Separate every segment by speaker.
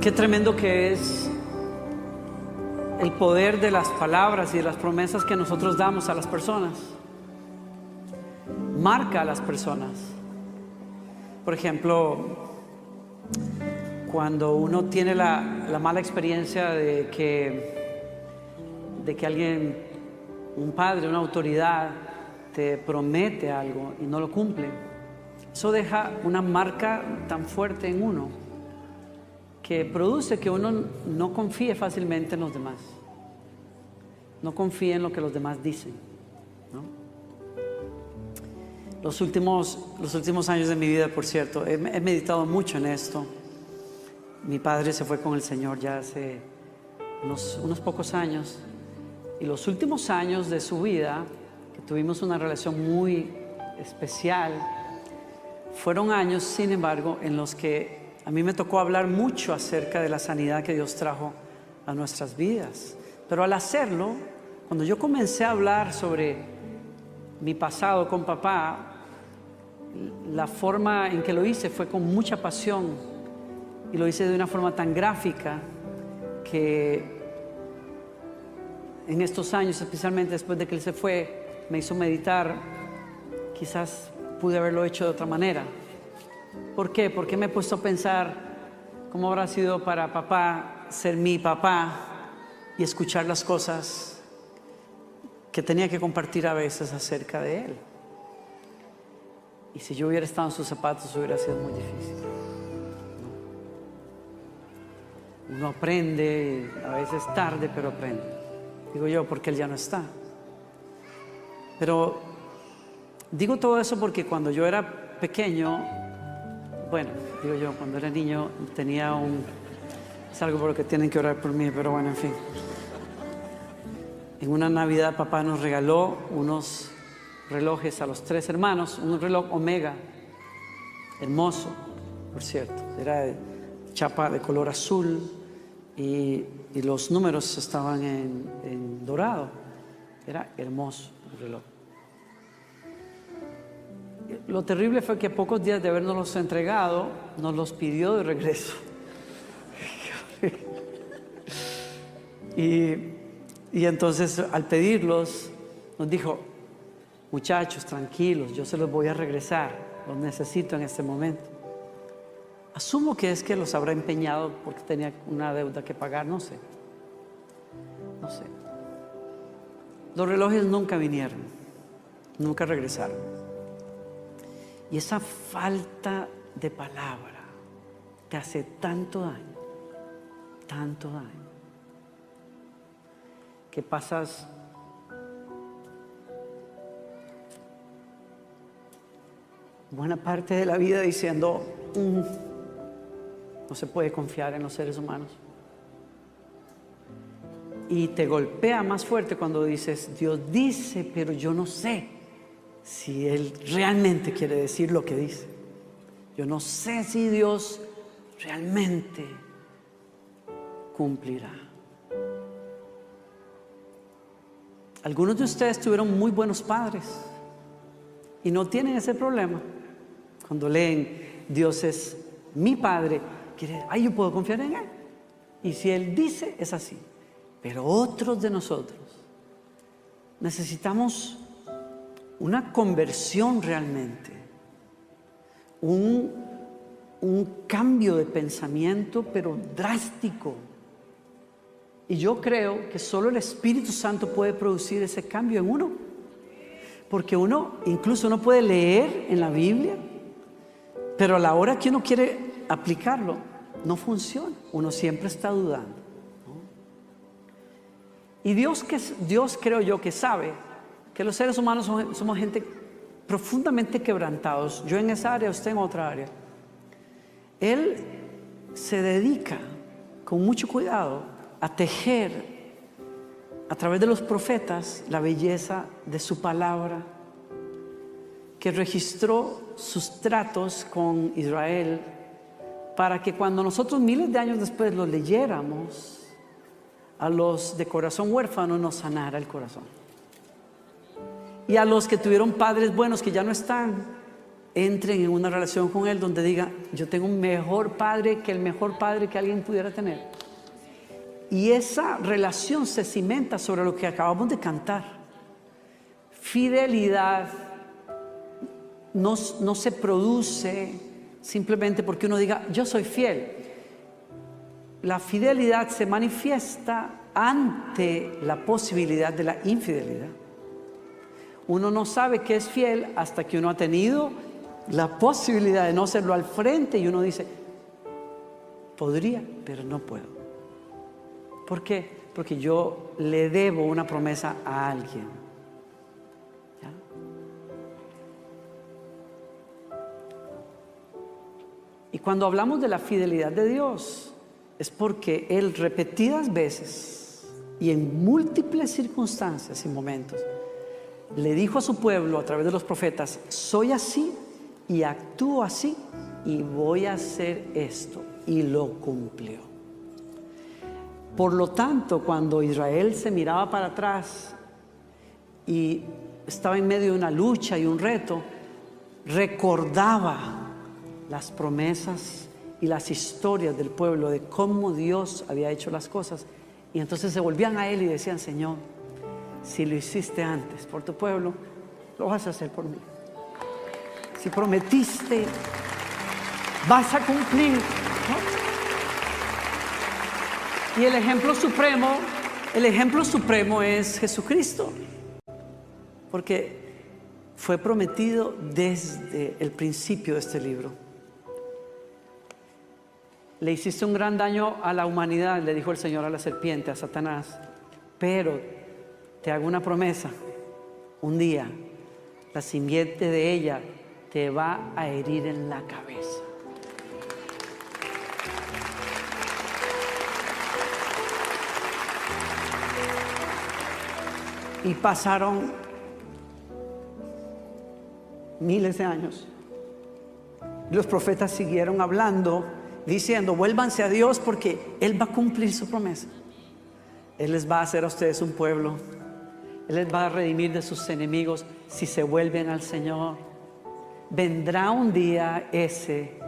Speaker 1: Qué tremendo que es el poder de las palabras y de las promesas que nosotros damos a las personas. Marca a las personas. Por ejemplo, cuando uno tiene la mala experiencia de que alguien, un padre, una autoridad, te promete algo y no lo cumple, eso deja una marca tan fuerte en uno que produce que uno no confíe fácilmente en los demás, no confíe en lo que los demás dicen, ¿no? Los últimos años de mi vida, por cierto, he meditado mucho en esto. Mi padre se fue con el Señor ya hace unos pocos años, y los últimos años de su vida, que tuvimos una relación muy especial, fueron años, sin embargo, en los que a mí me tocó hablar mucho acerca de la sanidad que Dios trajo a nuestras vidas. Pero al hacerlo, cuando yo comencé a hablar sobre mi pasado con papá, la forma en que lo hice fue con mucha pasión, y lo hice de una forma tan gráfica que en estos años, especialmente después de que él se fue, me hizo meditar. Quizás pude haberlo hecho de otra manera. ¿Por qué? Porque me he puesto a pensar cómo habrá sido para papá ser mi papá y escuchar las cosas que tenía que compartir a veces acerca de él. Y si yo hubiera estado en sus zapatos, hubiera sido muy difícil. Uno aprende, a veces tarde, pero aprende. Digo yo, porque él ya no está. Pero digo todo eso porque cuando yo era pequeño, bueno, digo yo, cuando era niño tenía es algo por lo que tienen que orar por mí, pero bueno, en fin. En una Navidad papá nos regaló unos relojes a los 3 hermanos, un reloj Omega, hermoso, por cierto. Era de chapa de color azul y los números estaban en dorado. Era hermoso el reloj. Lo terrible fue que a pocos días de habernos entregado, nos los pidió de regreso. y entonces al pedirlos nos dijo: muchachos, tranquilos, yo se los voy a regresar, los necesito en este momento. Asumo que es que los habrá empeñado porque tenía una deuda que pagar, no sé. Los relojes nunca vinieron, nunca regresaron. Y esa falta de palabra te hace tanto daño, que pasas buena parte de la vida diciendo: no se puede confiar en los seres humanos. Y te golpea más fuerte cuando dices: Dios dice, pero yo no sé si Él realmente quiere decir lo que dice. Yo no sé si Dios realmente cumplirá. Algunos de ustedes tuvieron muy buenos padres y no tienen ese problema. Cuando leen Dios es mi Padre, yo puedo confiar en Él. Y si Él dice, es así. Pero otros de nosotros necesitamos una conversión realmente, un cambio de pensamiento, pero drástico. Y yo creo que solo el Espíritu Santo puede producir ese cambio en uno. Porque uno incluso no puede leer en la Biblia, pero a la hora que uno quiere aplicarlo, no funciona. Uno siempre está dudando, ¿no? Y Dios creo yo que sabe que los seres humanos somos gente profundamente quebrantados. Yo en esa área, usted en otra área. Él se dedica con mucho cuidado a tejer a través de los profetas la belleza de su palabra, que registró sus tratos con Israel, para que cuando nosotros miles de años después lo leyéramos, a los de corazón huérfano nos sanara el corazón. Y a los que tuvieron padres buenos que ya no están, entren en una relación con Él donde digan, yo tengo un mejor padre que el mejor padre que alguien pudiera tener. Y esa relación se cimenta sobre lo que acabamos de cantar. Fidelidad no se produce simplemente porque uno diga, yo soy fiel. La fidelidad se manifiesta ante la posibilidad de la infidelidad. Uno no sabe que es fiel hasta que uno ha tenido la posibilidad de no serlo al frente y uno dice, podría, pero no puedo. ¿Por qué? Porque yo le debo una promesa a alguien. ¿Ya? Y cuando hablamos de la fidelidad de Dios, es porque Él repetidas veces y en múltiples circunstancias y momentos le dijo a su pueblo a través de los profetas, soy así y actúo así y voy a hacer esto, y lo cumplió. Por lo tanto, cuando Israel se miraba para atrás y estaba en medio de una lucha y un reto, recordaba las promesas y las historias del pueblo de cómo Dios había hecho las cosas, y entonces se volvían a Él y decían, Señor, si lo hiciste antes por tu pueblo, lo vas a hacer por mí. Si prometiste, vas a cumplir, ¿no? Y el ejemplo supremo es Jesucristo, porque fue prometido desde el principio de este libro. Le hiciste un gran daño a la humanidad, le dijo el Señor a la serpiente, a Satanás, pero te hago una promesa, un día la simiente de ella te va a herir en la cabeza. Y pasaron miles de años. Los profetas siguieron hablando, diciendo, vuélvanse a Dios porque Él va a cumplir su promesa. Él les va a hacer a ustedes un pueblo. Él les va a redimir de sus enemigos si se vuelven al Señor. Vendrá un día ese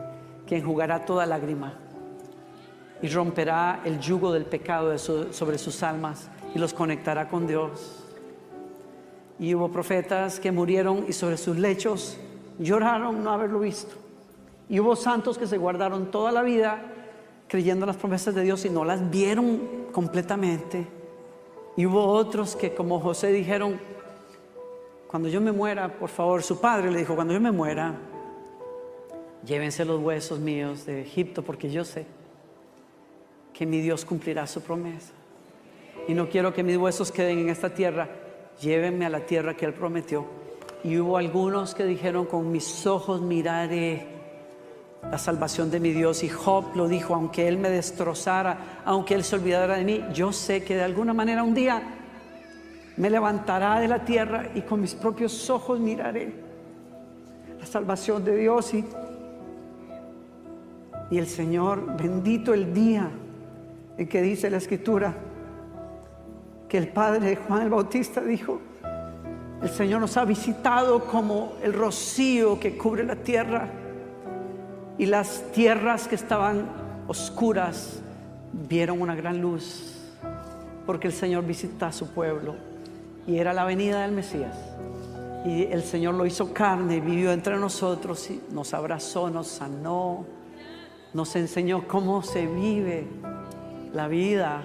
Speaker 1: que enjugará toda lágrima y romperá el yugo del pecado sobre sus almas y los conectará con Dios. Y hubo profetas que murieron y sobre sus lechos lloraron no haberlo visto. Y hubo santos que se guardaron toda la vida creyendo en las promesas de Dios y no las vieron completamente. Y hubo otros que, como José, dijeron, cuando yo me muera, por favor, su padre le dijo, cuando yo me muera, llévense los huesos míos de Egipto, porque yo sé que mi Dios cumplirá su promesa. Y no quiero que mis huesos queden en esta tierra, llévenme a la tierra que Él prometió. Y hubo algunos que dijeron, con mis ojos miraré la salvación de mi Dios. Y Job lo dijo, aunque Él me destrozara, aunque Él se olvidara de mí, yo sé que de alguna manera un día me levantará de la tierra y con mis propios ojos miraré la salvación de Dios. Y el Señor, bendito el día en que dice la Escritura que el padre de Juan el Bautista dijo, el Señor nos ha visitado como el rocío que cubre la tierra, y las tierras que estaban oscuras vieron una gran luz, porque el Señor visita a su pueblo, y era la venida del Mesías, y el Señor lo hizo carne y vivió entre nosotros y nos abrazó, nos sanó, nos enseñó cómo se vive la vida,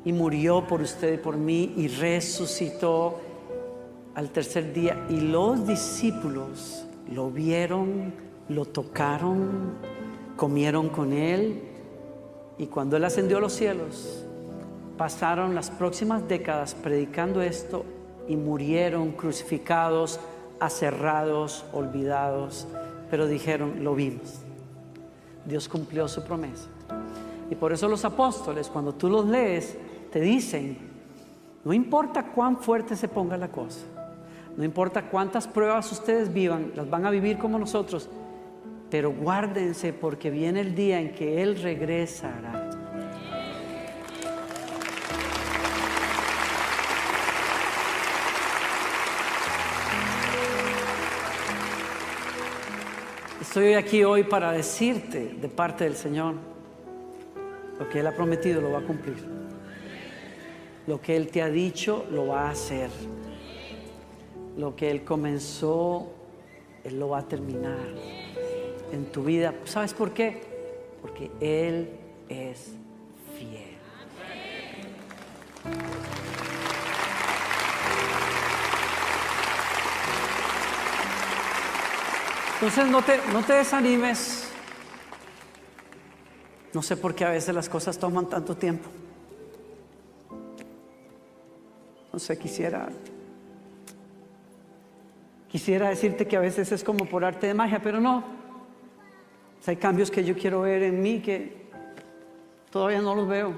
Speaker 1: y murió por usted y por mí y resucitó al tercer día. Y los discípulos lo vieron, lo tocaron, comieron con Él, y cuando Él ascendió a los cielos, pasaron las próximas décadas predicando esto y murieron crucificados, aserrados, olvidados, pero dijeron, lo vimos, Dios cumplió su promesa. Y por eso los apóstoles, cuando tú los lees, te dicen, no importa cuán fuerte se ponga la cosa, no importa cuántas pruebas ustedes vivan, las van a vivir como nosotros, pero guárdense porque viene el día en que Él regresará. Estoy aquí hoy para decirte de parte del Señor, lo que Él ha prometido lo va a cumplir. Lo que Él te ha dicho lo va a hacer. Lo que Él comenzó, Él lo va a terminar en tu vida. ¿Sabes por qué? Porque Él es fiel. Entonces no te desanimes. No sé por qué a veces las cosas toman tanto tiempo. No sé, quisiera decirte que a veces es como por arte de magia, pero no. O sea, hay cambios que yo quiero ver en mí que todavía no los veo.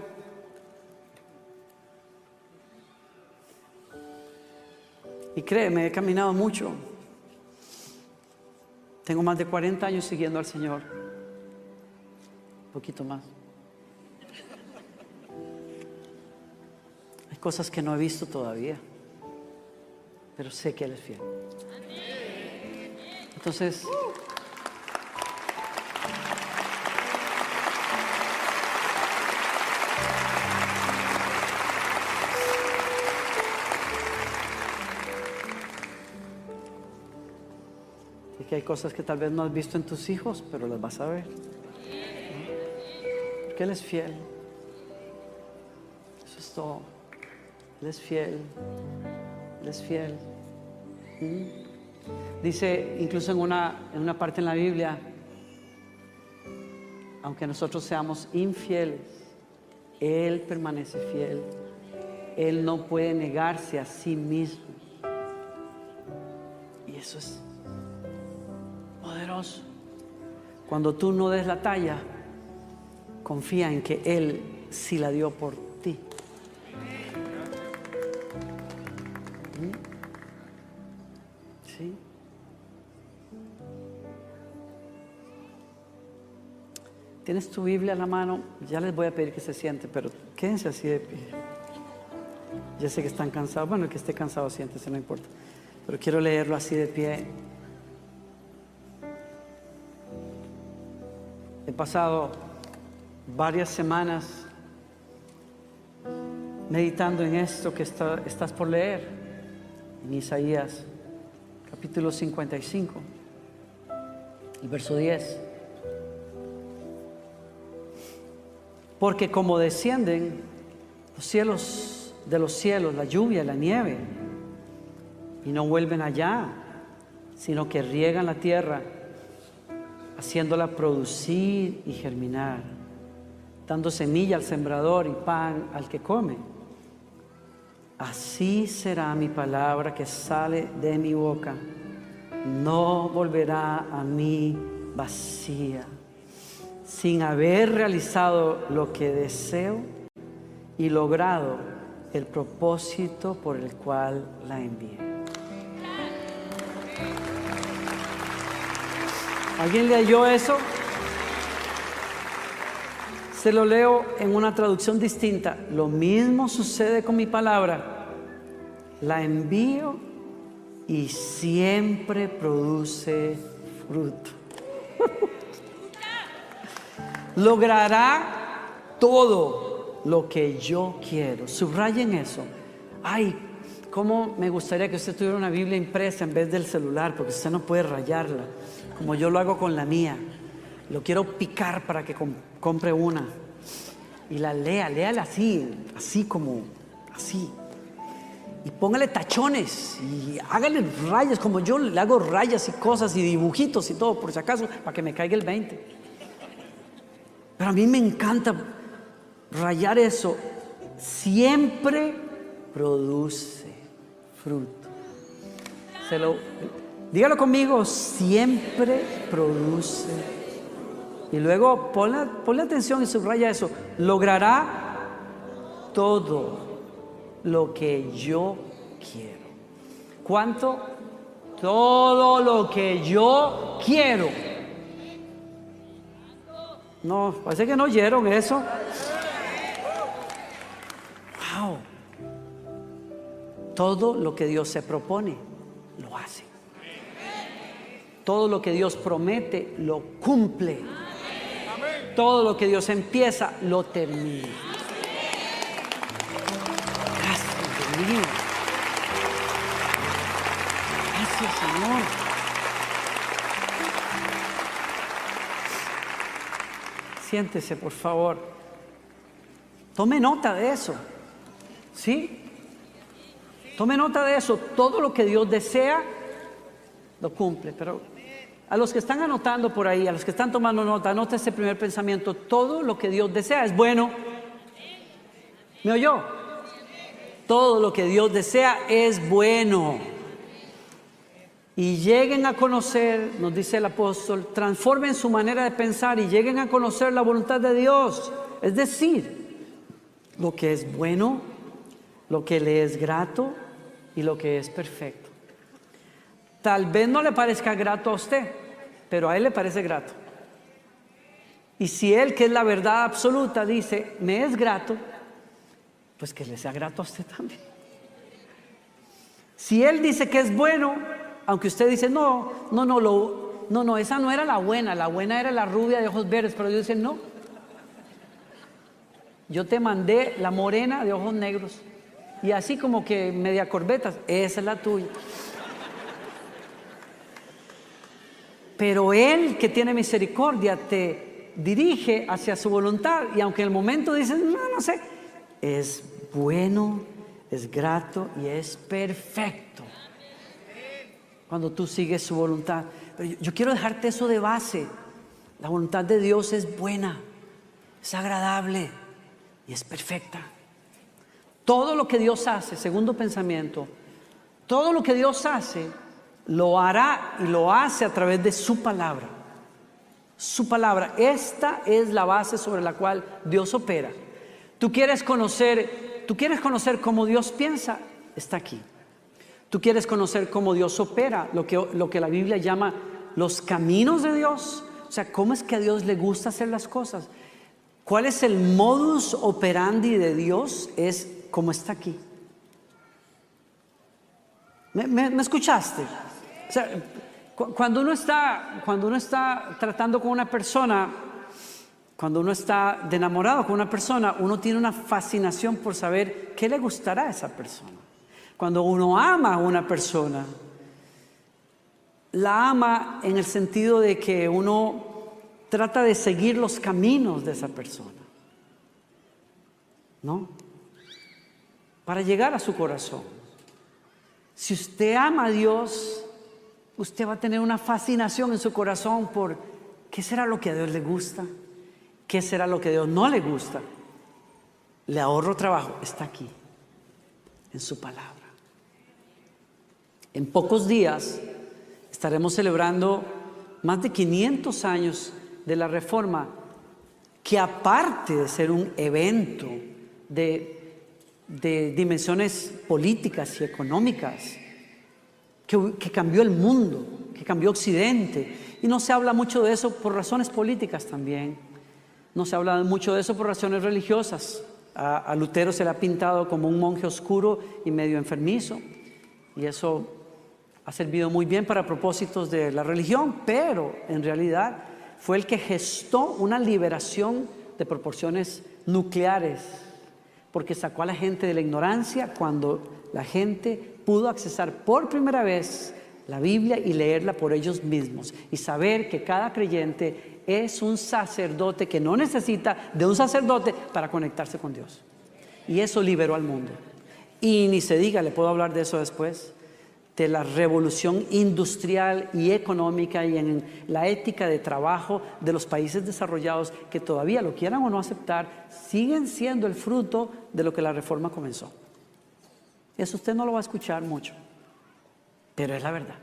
Speaker 1: Y créeme, he caminado mucho. Tengo más de 40 años siguiendo al Señor. Un poquito más. Hay cosas que no he visto todavía, pero sé que Él es fiel. Entonces, sé que hay cosas que tal vez no has visto en tus hijos, pero las vas a ver. Porque Él es fiel. Eso es todo. Él es fiel. Él es fiel. Dice incluso en una parte en la Biblia, aunque nosotros seamos infieles, Él permanece fiel. Él no puede negarse a sí mismo. Y eso es poderoso. Cuando tú no des la talla, confía en que Él sí la dio por ti. ¿Sí? ¿Tienes tu Biblia a la mano? Ya les voy a pedir que se sienten, pero quédense así de pie. Ya sé que están cansados. Bueno, el que esté cansado siéntese, no importa. Pero quiero leerlo así de pie. He pasado varias semanas meditando en esto que estás por leer, en Isaías capítulo 55, el verso 10. Porque como descienden los cielos de los cielos, la lluvia y la nieve, y no vuelven allá, sino que riegan la tierra, haciéndola producir y germinar, dando semilla al sembrador y pan al que come. Así será mi palabra que sale de mi boca. No volverá a mí vacía, sin haber realizado lo que deseo y logrado el propósito por el cual la envié. ¿Alguien leyó eso? Se lo leo en una traducción distinta. Lo mismo sucede con mi palabra. La envío y siempre produce fruto. Logrará todo lo que yo quiero. Subrayen eso. Ay, cómo me gustaría que usted tuviera una Biblia impresa en vez del celular, porque usted no puede rayarla, como yo lo hago con la mía. Lo quiero picar para que compre una y la léala así como así, y póngale tachones y hágale rayas, como yo le hago rayas y cosas y dibujitos y todo, por si acaso, para que me caiga el 20. Pero a mí me encanta rayar eso. Siempre produce fruto. Dígalo conmigo, siempre produce. Y luego ponle atención y subraya eso. Logrará todo lo que yo quiero. ¿Cuánto? Todo lo que yo quiero. No, parece que no oyeron eso. Wow. Todo lo que Dios se propone, lo hace. todo lo que Dios promete, lo cumple. Todo lo que Dios empieza, lo termina. Gracias, Dios mío. Gracias, Señor. Siéntese, por favor. Tome nota de eso. ¿Sí? Tome nota de eso. Todo lo que Dios desea, lo cumple. Pero a los que están anotando por ahí, a los que están tomando nota, anota ese primer pensamiento. Todo lo que Dios desea es bueno. ¿Me oyó? Todo lo que Dios desea es bueno. Y lleguen a conocer, nos dice el apóstol, transformen su manera de pensar y lleguen a conocer la voluntad de Dios. Es decir, lo que es bueno, lo que le es grato y lo que es perfecto. Tal vez no le parezca grato a usted, pero a Él le parece grato. Y si Él, que es la verdad absoluta, dice, me es grato, pues que le sea grato a usted también. Si Él dice que es bueno, aunque usted dice, no, esa no era la buena era la rubia de ojos verdes, pero Dios dice, no. Yo te mandé la morena de ojos negros. Y así como que media corbetas, esa es la tuya. Pero Él, que tiene misericordia, te dirige hacia su voluntad. Y aunque en el momento dices, no sé, es bueno, es grato y es perfecto cuando tú sigues su voluntad. Pero yo quiero dejarte eso de base. La voluntad de Dios es buena, es agradable y es perfecta. Todo lo que Dios hace, segundo pensamiento, todo lo que Dios hace, lo hará y lo hace a través de su palabra. Su palabra, esta es la base sobre la cual Dios opera. ¿Tú quieres conocer cómo Dios piensa? Está aquí. ¿Tú quieres conocer cómo Dios opera? Lo que la Biblia llama los caminos de Dios. O sea, ¿cómo es que a Dios le gusta hacer las cosas? ¿Cuál es el modus operandi de Dios? Es como está aquí. ¿Me escuchaste? O sea, cuando uno está tratando con una persona, cuando uno está de enamorado con una persona, uno tiene una fascinación por saber qué le gustará a esa persona. Cuando uno ama a una persona, la ama en el sentido de que uno trata de seguir los caminos de esa persona, ¿no? Para llegar a su corazón. Si usted ama a Dios, usted va a tener una fascinación en su corazón por qué será lo que a Dios le gusta, qué será lo que a Dios no le gusta. Le ahorro trabajo, está aquí, en su palabra. En pocos días estaremos celebrando más de 500 años de la Reforma, que aparte de ser un evento de dimensiones políticas y económicas, que cambió el mundo, que cambió Occidente. Y no se habla mucho de eso por razones políticas también. No se habla mucho de eso por razones religiosas. A Lutero se le ha pintado como un monje oscuro y medio enfermizo. Y eso ha servido muy bien para propósitos de la religión, pero en realidad fue el que gestó una liberación de proporciones nucleares, porque sacó a la gente de la ignorancia cuando la gente pudo accesar por primera vez la Biblia y leerla por ellos mismos y saber que cada creyente es un sacerdote que no necesita de un sacerdote para conectarse con Dios. Y eso liberó al mundo. Y ni se diga, le puedo hablar de eso después, de la revolución industrial y económica y en la ética de trabajo de los países desarrollados, que todavía, lo quieran o no aceptar, siguen siendo el fruto de lo que la Reforma comenzó. Eso usted no lo va a escuchar mucho, pero es la verdad.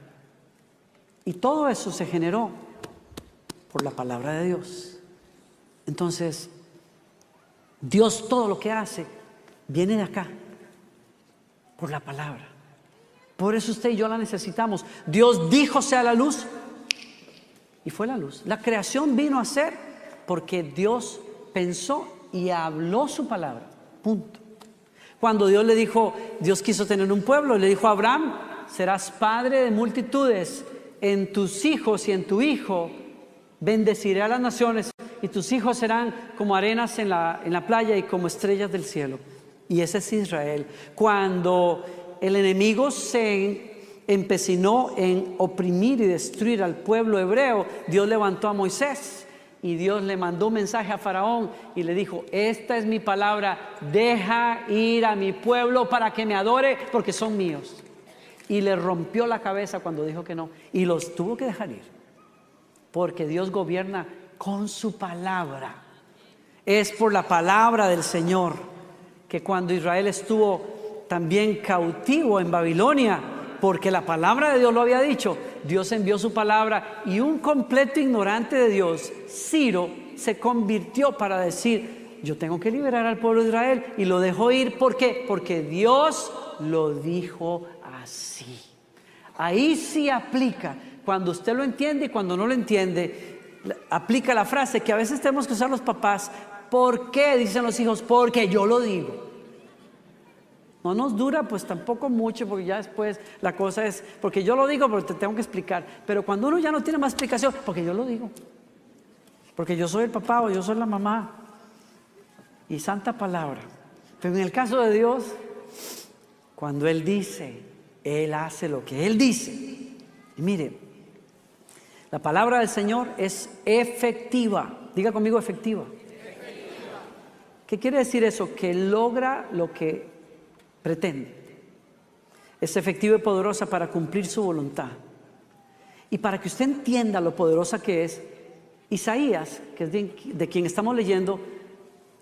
Speaker 1: Y todo eso se generó por la palabra de Dios. Entonces, Dios todo lo que hace viene de acá, por la palabra. Por eso usted y yo la necesitamos. Dios dijo sea la luz y fue la luz. La creación vino a ser porque Dios pensó y habló su palabra. Punto. Cuando Dios quiso tener un pueblo, le dijo a Abraham, serás padre de multitudes en tus hijos y en tu hijo bendeciré a las naciones, y tus hijos serán como arenas en la playa y como estrellas del cielo. Y ese es Israel. Cuando el enemigo se empecinó en oprimir y destruir al pueblo hebreo, Dios levantó a Moisés y Dios le mandó un mensaje a Faraón y le dijo: esta es mi palabra, deja ir a mi pueblo para que me adore porque son míos. Y le rompió la cabeza cuando dijo que no, y los tuvo que dejar ir, porque Dios gobierna con su palabra. Es por la palabra del Señor que cuando Israel estuvo también cautivo en Babilonia, porque la palabra de Dios lo había dicho, Dios envió su palabra, y un completo ignorante de Dios, Ciro, se convirtió para decir: yo tengo que liberar al pueblo de Israel, y lo dejó ir. ¿Por qué? Porque Dios lo dijo así. Ahí sí aplica. Cuando usted lo entiende y cuando no lo entiende, aplica la frase que a veces tenemos que usar los papás: ¿por qué? Dicen los hijos: porque yo lo digo. No nos dura pues tampoco mucho, porque ya después la cosa es: porque yo lo digo, pero te tengo que explicar. Pero cuando uno ya no tiene más explicación: porque yo lo digo, porque yo soy el papá o yo soy la mamá, y santa palabra. Pero en el caso de Dios, cuando Él dice, Él hace lo que Él dice. Y mire, la palabra del Señor es efectiva. Diga conmigo: efectiva. ¿Qué quiere decir eso? Que logra lo que pretende. Es efectiva y poderosa para cumplir su voluntad. Y para que usted entienda lo poderosa que es, Isaías, que es de quien estamos leyendo,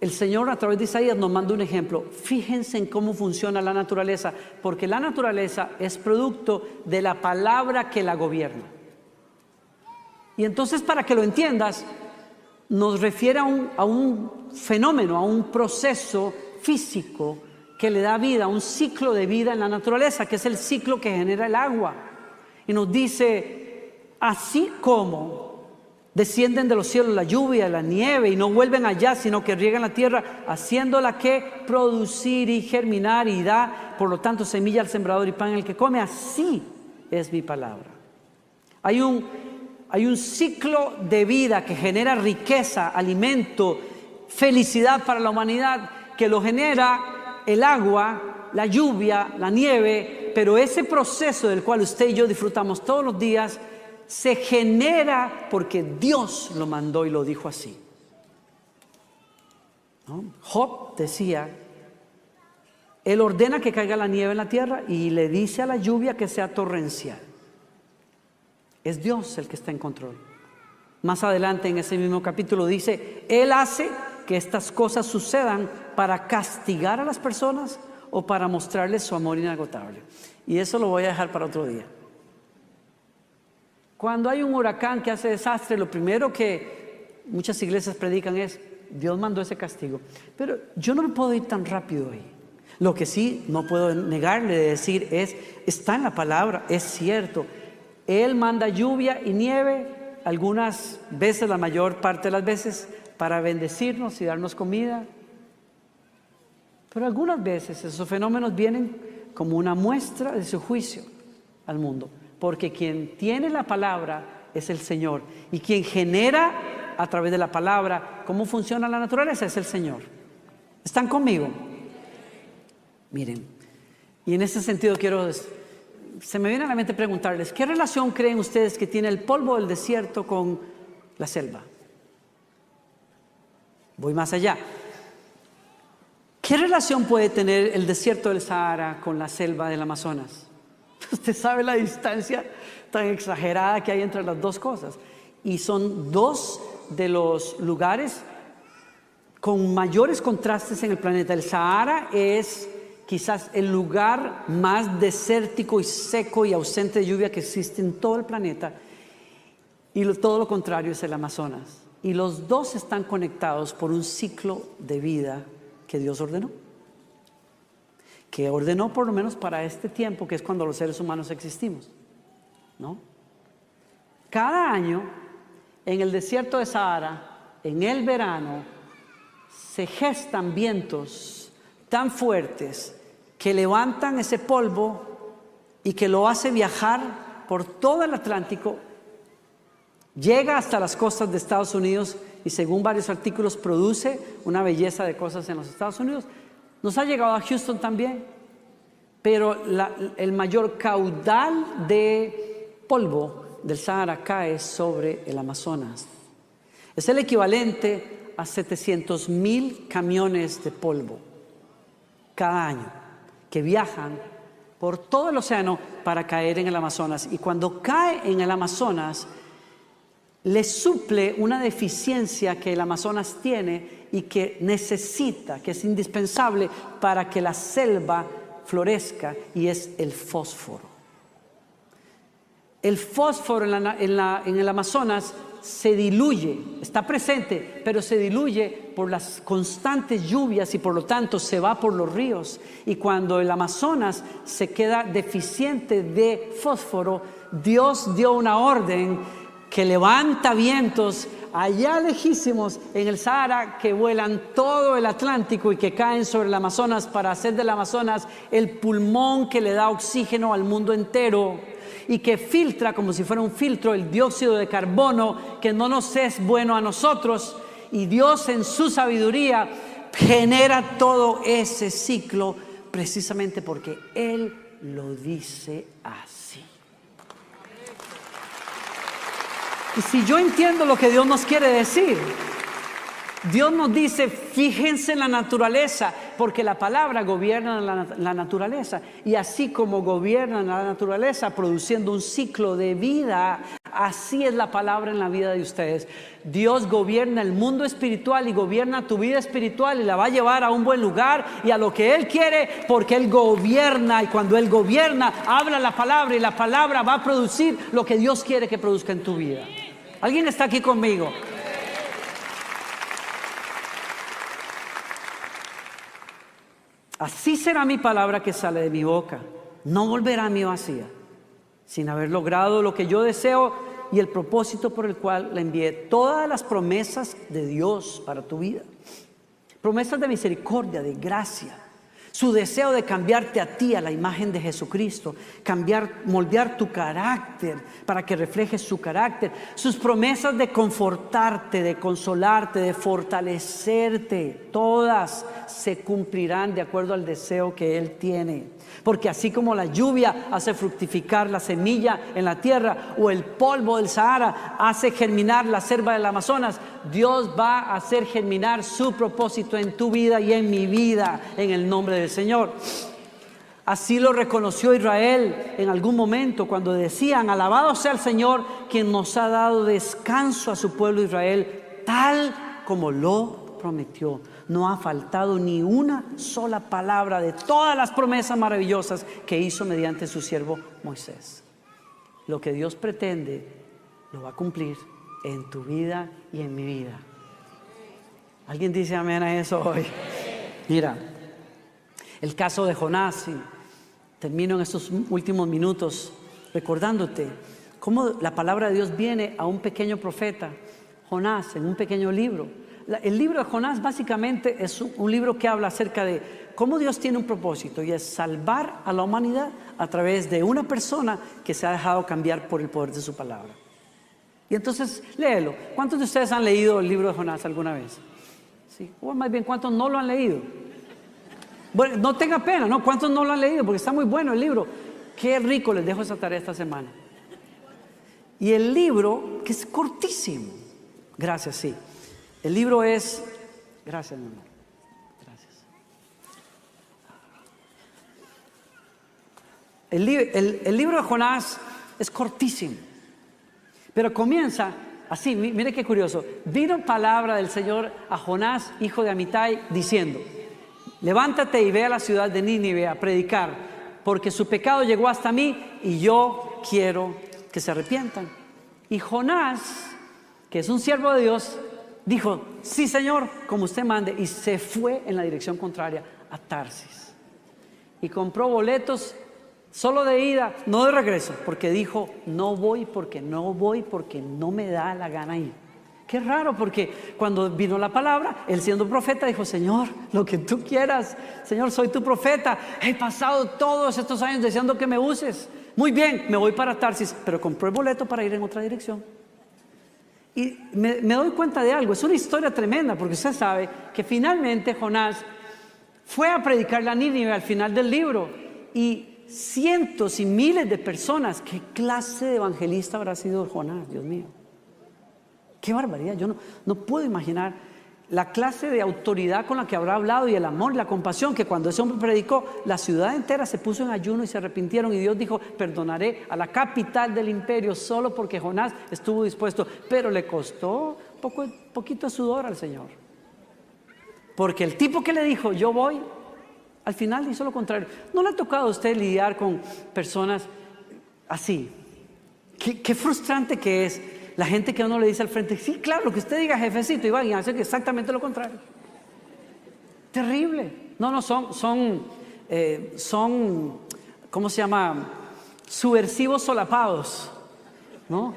Speaker 1: el Señor a través de Isaías nos manda un ejemplo. Fíjense en cómo funciona la naturaleza, porque la naturaleza es producto de la palabra que la gobierna. Y entonces, para que lo entiendas, nos refiere a un fenómeno, a un proceso físico que le da vida, un ciclo de vida en la naturaleza, que es el ciclo que genera el agua. Y nos dice: así como descienden de los cielos la lluvia, la nieve, y no vuelven allá, sino que riegan la tierra, haciéndola que producir y germinar, y da, por lo tanto, semilla al sembrador y pan al que come, así es mi palabra. Hay un ciclo de vida que genera riqueza, alimento, felicidad para la humanidad, que lo genera el agua, la lluvia, la nieve. Pero ese proceso del cual usted y yo disfrutamos todos los días se genera porque Dios lo mandó y lo dijo así, ¿no? Job decía: Él ordena que caiga la nieve en la tierra y le dice a la lluvia que sea torrencial. Es Dios el que está en control. Más adelante en ese mismo capítulo dice: Él hace que estas cosas sucedan para castigar a las personas o para mostrarles su amor inagotable. Y eso lo voy a dejar para otro día. Cuando hay un huracán que hace desastre, lo primero que muchas iglesias predican es: Dios mandó ese castigo. Pero yo no me puedo ir tan rápido ahí. Lo que sí no puedo negarle de decir es: está en la palabra, es cierto. Él manda lluvia y nieve, algunas veces, la mayor parte de las veces, para bendecirnos y darnos comida. Pero algunas veces esos fenómenos vienen como una muestra de su juicio al mundo. Porque quien tiene la palabra es el Señor. Y quien genera a través de la palabra cómo funciona la naturaleza es el Señor. ¿Están conmigo? Miren, y en ese sentido se me viene a la mente preguntarles: ¿qué relación creen ustedes que tiene el polvo del desierto con la selva? Voy más allá. ¿Qué relación puede tener el desierto del Sahara con la selva del Amazonas? Usted sabe la distancia tan exagerada que hay entre las dos cosas. Y son dos de los lugares con mayores contrastes en el planeta. El Sahara es quizás el lugar más desértico y seco y ausente de lluvia que existe en todo el planeta. Y todo lo contrario es el Amazonas. Y los dos están conectados por un ciclo de vida que Dios ordenó. Que ordenó por lo menos para este tiempo, que es cuando los seres humanos existimos, ¿no? Cada año en el desierto de Sahara, en el verano, se gestan vientos tan fuertes que levantan ese polvo y que lo hace viajar por todo el Atlántico, llega hasta las costas de Estados Unidos y según varios artículos produce una belleza de cosas en los Estados Unidos. Nos ha llegado a Houston también, pero el mayor caudal de polvo del Sahara cae sobre el Amazonas. Es el equivalente a 700,000 camiones de polvo cada año que viajan por todo el océano para caer en el Amazonas. Y cuando cae en el Amazonas, le suple una deficiencia que el Amazonas tiene y que necesita, que es indispensable para que la selva florezca, y es el fósforo. El fósforo en el Amazonas se diluye, está presente, pero se diluye por las constantes lluvias y por lo tanto se va por los ríos. Y cuando el Amazonas se queda deficiente de fósforo, Dios dio una orden que levanta vientos allá lejísimos en el Sahara que vuelan todo el Atlántico y que caen sobre el Amazonas para hacer del Amazonas el pulmón que le da oxígeno al mundo entero y que filtra como si fuera un filtro el dióxido de carbono que no nos es bueno a nosotros, y Dios en su sabiduría genera todo ese ciclo precisamente porque Él lo dice así. Y si yo entiendo lo que Dios nos quiere decir, Dios nos dice, fíjense en la naturaleza, porque la palabra gobierna la naturaleza. Y así como gobierna la naturaleza, produciendo un ciclo de vida, así es la palabra en la vida de ustedes. Dios gobierna el mundo espiritual y gobierna tu vida espiritual y la va a llevar a un buen lugar y a lo que Él quiere, porque Él gobierna. Y cuando Él gobierna, habla la palabra y la palabra va a producir lo que Dios quiere que produzca en tu vida. ¿Alguien está aquí conmigo? Así será mi palabra que sale de mi boca. No volverá a mí vacía, sin haber logrado lo que yo deseo y el propósito por el cual la envié. Todas las promesas de Dios para tu vida, promesas de misericordia, de gracia, su deseo de cambiarte a ti a la imagen de Jesucristo, moldear tu carácter para que reflejes su carácter, sus promesas de confortarte, de consolarte, de fortalecerte, todas se cumplirán de acuerdo al deseo que Él tiene. Porque así como la lluvia hace fructificar la semilla en la tierra, o el polvo del Sahara hace germinar la selva del Amazonas, Dios va a hacer germinar su propósito en tu vida y en mi vida, en el nombre del Señor. Así lo reconoció Israel en algún momento cuando decían: alabado sea el Señor, quien nos ha dado descanso a su pueblo Israel, tal como lo prometió. No ha faltado ni una sola palabra de todas las promesas maravillosas que hizo mediante su siervo Moisés. Lo que Dios pretende lo va a cumplir en tu vida y en mi vida. ¿Alguien dice amén a eso hoy? Mira, el caso de Jonás, y termino en estos últimos minutos recordándote cómo la palabra de Dios viene a un pequeño profeta, Jonás, en un pequeño libro. El libro de Jonás básicamente es un libro que habla acerca de cómo Dios tiene un propósito, y es salvar a la humanidad a través de una persona que se ha dejado cambiar por el poder de su palabra. Y entonces léelo. ¿Cuántos de ustedes han leído el libro de Jonás alguna vez? Sí. O más bien, ¿cuántos no lo han leído? Bueno, no tenga pena, ¿no? ¿Cuántos no lo han leído? Porque está muy bueno el libro. Qué rico, les dejo esa tarea esta semana. Y el libro, que es cortísimo. Gracias, sí. El libro es... Gracias, mi amor. Gracias. El libro de Jonás es cortísimo, pero comienza así. Mire qué curioso. Vino palabra del Señor a Jonás, hijo de Amitai, diciendo: levántate y ve a la ciudad de Nínive a predicar, porque su pecado llegó hasta mí y yo quiero que se arrepientan. Y Jonás, que es un siervo de Dios, dijo: sí, Señor, como usted mande, y se fue en la dirección contraria a Tarsis y compró boletos solo de ida, no de regreso, porque dijo: no voy porque no me da la gana ir. Qué raro, porque cuando vino la palabra, él siendo profeta dijo: Señor, lo que tú quieras, Señor, soy tu profeta, he pasado todos estos años deseando que me uses, Muy bien, me voy para Tarsis, pero compró el boleto para ir en otra dirección. Y me doy cuenta de algo, es una historia tremenda, porque usted sabe que finalmente Jonás fue a predicarle a Nínive al final del libro, y cientos y miles de personas. ¿Qué clase de evangelista habrá sido Jonás? Dios mío, qué barbaridad. Yo no puedo imaginar la clase de autoridad con la que habrá hablado, y el amor y la compasión, que cuando ese hombre predicó, la ciudad entera se puso en ayuno y se arrepintieron, y Dios dijo: perdonaré a la capital del imperio solo porque Jonás estuvo dispuesto. Pero le costó poquito sudor al Señor, porque el tipo que le dijo yo voy, al final hizo lo contrario. ¿No le ha tocado a usted lidiar con personas así? Qué frustrante que es la gente que uno le dice al frente: sí, claro, lo que usted diga, jefecito, y van y hacen exactamente lo contrario. Terrible. Son ¿cómo se llama? Subversivos solapados, ¿no?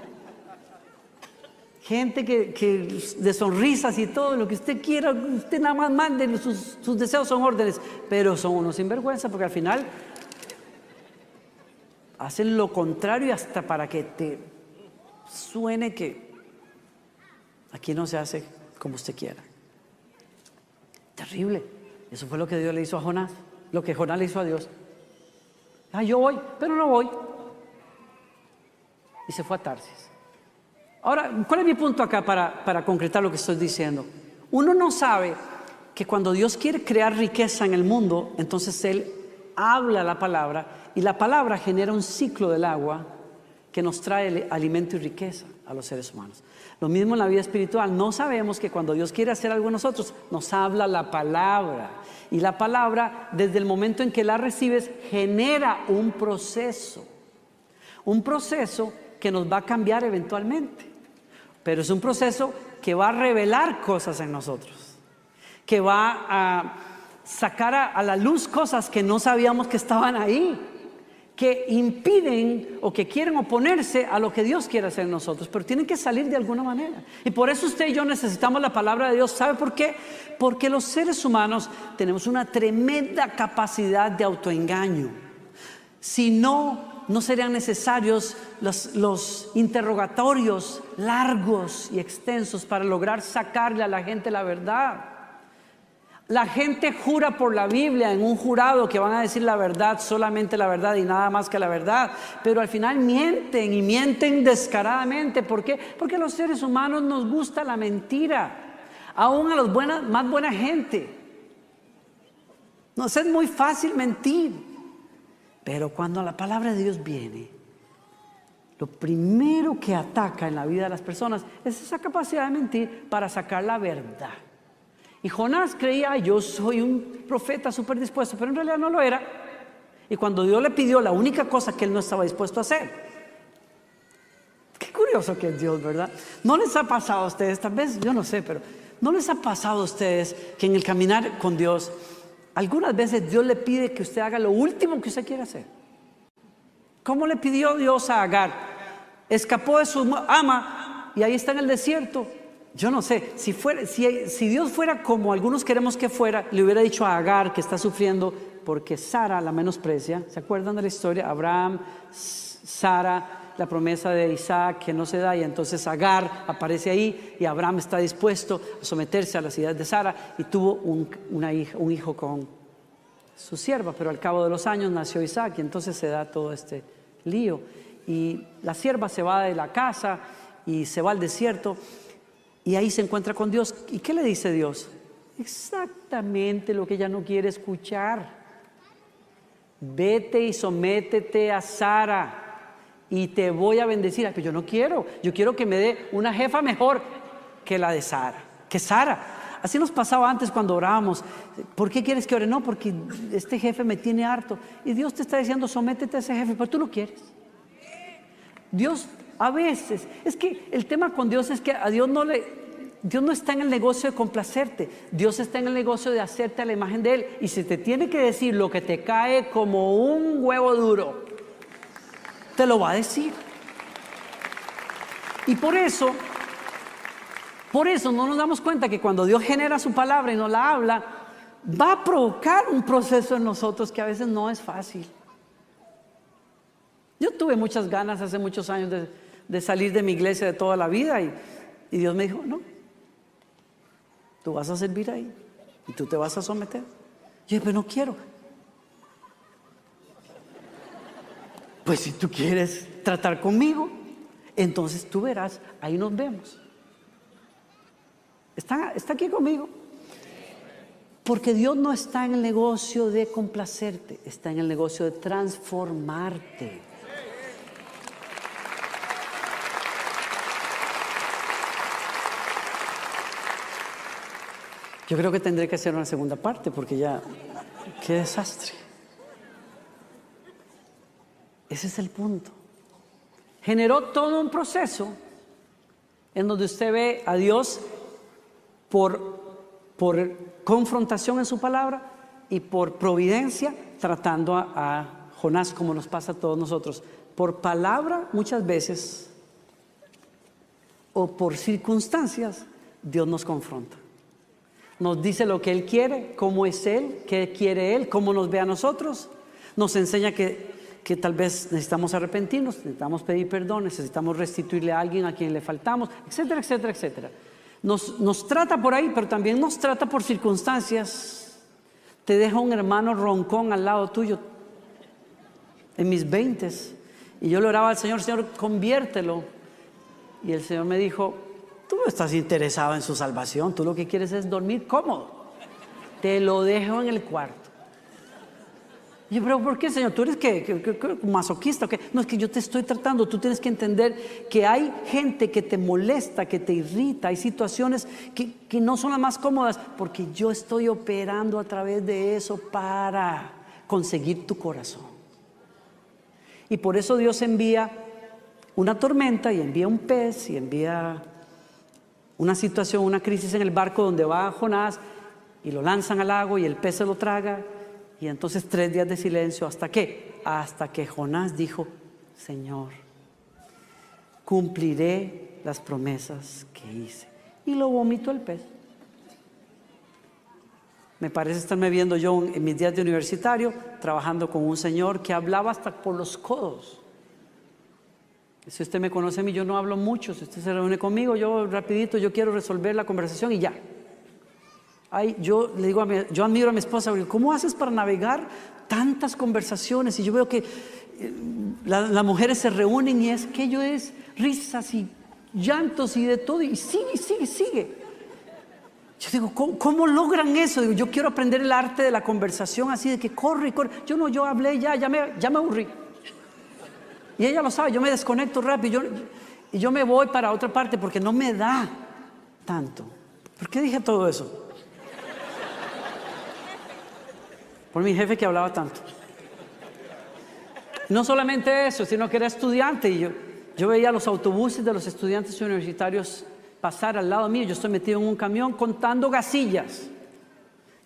Speaker 1: Gente que de sonrisas y todo lo que usted quiera, usted nada más mande, sus deseos son órdenes, pero son unos sinvergüenza, porque al final hacen lo contrario hasta para que te suene que aquí no se hace como usted quiera. Terrible. Eso fue lo que Dios le hizo a Jonás, lo que Jonás le hizo a Dios. Yo voy, pero no voy. Y se fue a Tarsis. Ahora, ¿cuál es mi punto acá para concretar lo que estoy diciendo? Uno no sabe que cuando Dios quiere crear riqueza en el mundo, entonces Él habla la palabra, y la palabra genera un ciclo del agua que nos trae alimento y riqueza a los seres humanos. Lo mismo en la vida espiritual. No sabemos que cuando Dios quiere hacer algo en nosotros, nos habla la palabra. Y la palabra, desde el momento en que la recibes, genera un proceso. Un proceso que nos va a cambiar eventualmente. Pero es un proceso que va a revelar cosas en nosotros. Que va a sacar a la luz cosas que no sabíamos que estaban ahí, que impiden o que quieren oponerse a lo que Dios quiere hacer en nosotros, pero tienen que salir de alguna manera. Y por eso usted y yo necesitamos la palabra de Dios. ¿Sabe por qué? Porque los seres humanos tenemos una tremenda capacidad de autoengaño. Si no serían necesarios los interrogatorios largos y extensos para lograr sacarle a la gente la verdad. La gente jura por la Biblia en un jurado que van a decir la verdad, solamente la verdad y nada más que la verdad, pero al final mienten, y mienten descaradamente. ¿Por qué? Porque a los seres humanos nos gusta la mentira, aún a los más buena gente. Nos es muy fácil mentir, pero cuando la palabra de Dios viene, lo primero que ataca en la vida de las personas es esa capacidad de mentir para sacar la verdad. Y Jonás creía: yo soy un profeta súper dispuesto, pero en realidad no lo era. Y cuando Dios le pidió la única cosa que él no estaba dispuesto a hacer. Qué curioso que es Dios, ¿verdad? ¿No les ha pasado a ustedes, tal vez, yo no sé, pero no les ha pasado a ustedes que en el caminar con Dios, algunas veces Dios le pide que usted haga lo último que usted quiere hacer? ¿Cómo le pidió Dios a Agar? Escapó de su ama y ahí está en el desierto. Yo no sé, si Dios fuera como algunos queremos que fuera, le hubiera dicho a Agar, que está sufriendo porque Sara la menosprecia. ¿Se acuerdan de la historia? Abraham, Sara, la promesa de Isaac que no se da, y entonces Agar aparece ahí, y Abraham está dispuesto a someterse a las ideas de Sara, y tuvo un hijo con su sierva. Pero al cabo de los años nació Isaac, y entonces se da todo este lío, y la sierva se va de la casa y se va al desierto. Y ahí se encuentra con Dios. ¿Y qué le dice Dios? Exactamente lo que ella no quiere escuchar. Vete y sométete a Sara y te voy a bendecir. Pero yo no quiero. Yo quiero que me dé una jefa mejor que la de Sara. Que Sara. Así nos pasaba antes cuando orábamos. ¿Por qué quieres que ore? No, porque este jefe me tiene harto. Y Dios te está diciendo: sométete a ese jefe, pero tú no quieres. Dios... A veces, es que el tema con Dios es que a Dios no está en el negocio de complacerte. Dios está en el negocio de hacerte a la imagen de Él. Y si te tiene que decir lo que te cae como un huevo duro, te lo va a decir. Y por eso no nos damos cuenta que cuando Dios genera su palabra y nos la habla, va a provocar un proceso en nosotros que a veces no es fácil. Yo tuve muchas ganas hace muchos años de salir de mi iglesia de toda la vida y Dios me dijo, no, tú vas a servir ahí y tú te vas a someter. Yo dije, pero no quiero. Pues si tú quieres tratar conmigo, entonces tú verás, ahí nos vemos. ¿Está aquí conmigo? Porque Dios no está en el negocio de complacerte, está en el negocio de transformarte. Yo creo que tendré que hacer una segunda parte porque ya, qué desastre. Ese es el punto. Generó todo un proceso en donde usted ve a Dios por confrontación en su palabra y por providencia tratando a Jonás, como nos pasa a todos nosotros. Por palabra muchas veces o por circunstancias Dios nos confronta. Nos dice lo que Él quiere, cómo es Él, qué quiere Él, cómo nos ve a nosotros. Nos enseña que tal vez necesitamos arrepentirnos, necesitamos pedir perdón, necesitamos restituirle a alguien a quien le faltamos, etcétera, etcétera, etcétera. Nos trata por ahí, pero también nos trata por circunstancias. Te deja un hermano roncón al lado tuyo en mis 20s y yo le oraba al Señor, Señor, conviértelo. Y el Señor me dijo, tú no estás interesado en su salvación, tú lo que quieres es dormir cómodo. Te lo dejo en el cuarto. Y yo, pero ¿por qué, Señor? ¿Tú eres qué masoquista o qué? No, es que yo te estoy tratando. Tú tienes que entender que hay gente que te molesta, que te irrita. Hay situaciones que no son las más cómodas porque yo estoy operando a través de eso para conseguir tu corazón. Y por eso Dios envía una tormenta y envía un pez y envía una situación, una crisis en el barco donde va Jonás y lo lanzan al agua y el pez se lo traga. Y entonces 3 días de silencio, ¿hasta qué? Hasta que Jonás dijo, Señor, cumpliré las promesas que hice. Y lo vomitó el pez. Me parece estarme viendo yo en mis días de universitario, trabajando con un señor que hablaba hasta por los codos. Si usted me conoce a mí, yo no hablo mucho. Si usted se reúne conmigo, yo rapidito, yo quiero resolver la conversación y ya. Yo le digo yo admiro a mi esposa, ¿cómo haces para navegar tantas conversaciones? Y yo veo que las mujeres se reúnen y es que ello es risas y llantos y de todo, y sigue. Yo digo, ¿cómo logran eso? Digo, yo quiero aprender el arte de la conversación así, de que corre. Yo hablé ya me aburrí. Y ella lo sabe, yo me desconecto rápido y yo me voy para otra parte porque no me da tanto. ¿Por qué dije todo eso? Por mi jefe que hablaba tanto. No solamente eso, sino que era estudiante y yo veía los autobuses de los estudiantes universitarios pasar al lado mío. Yo estoy metido en un camión contando gasillas.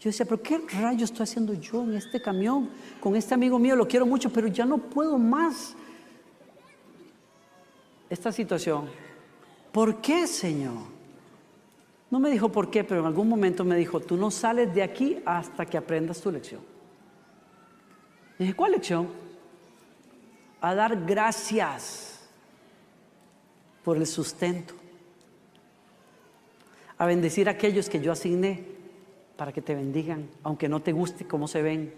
Speaker 1: Yo decía, pero ¿qué rayos estoy haciendo yo en este camión con este amigo mío? Lo quiero mucho, pero ya no puedo más. Esta situación. ¿Por qué, Señor? No me dijo por qué, pero en algún momento me dijo, tú no sales de aquí hasta que aprendas tu lección. Y dije, ¿cuál lección? A dar gracias por el sustento. A bendecir a aquellos que yo asigné para que te bendigan, aunque no te guste cómo se ven.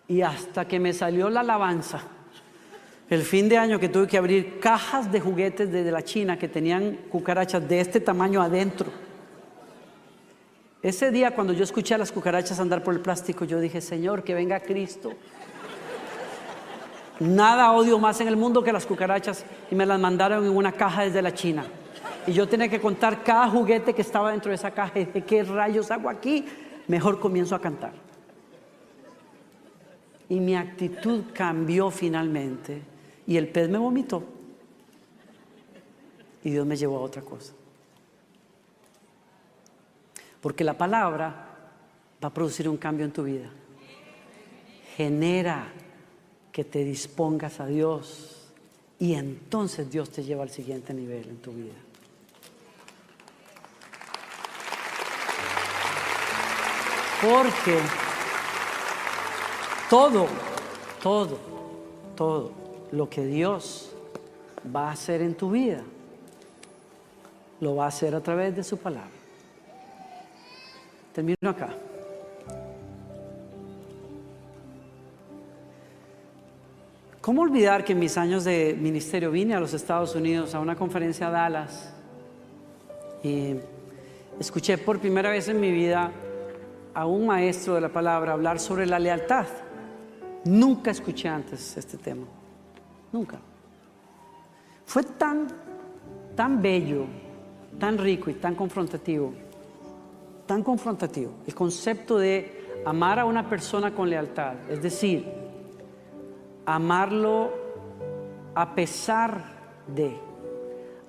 Speaker 1: Y hasta que me salió la alabanza, el fin de año que tuve que abrir cajas de juguetes desde la China que tenían cucarachas de este tamaño adentro. Ese día cuando yo escuché a las cucarachas andar por el plástico, yo dije, Señor, que venga Cristo. Nada odio más en el mundo que las cucarachas, y me las mandaron en una caja desde la China. Y yo tenía que contar cada juguete que estaba dentro de esa caja y dije, ¿qué rayos hago aquí? Mejor comienzo a cantar. Y mi actitud cambió finalmente. Y el pez me vomitó. Y Dios me llevó a otra cosa. Porque la palabra va a producir un cambio en tu vida. Genera que te dispongas a Dios. Y entonces Dios te lleva al siguiente nivel en tu vida. Porque todo todo lo que Dios va a hacer en tu vida, lo va a hacer a través de su palabra. Termino acá. ¿Cómo olvidar que en mis años de ministerio vine a los Estados Unidos a una conferencia a Dallas y escuché por primera vez en mi vida a un maestro de la palabra hablar sobre la lealtad? Nunca escuché antes este tema, nunca. Fue tan bello, tan rico y tan confrontativo el concepto de amar a una persona con lealtad, es decir, amarlo a pesar de,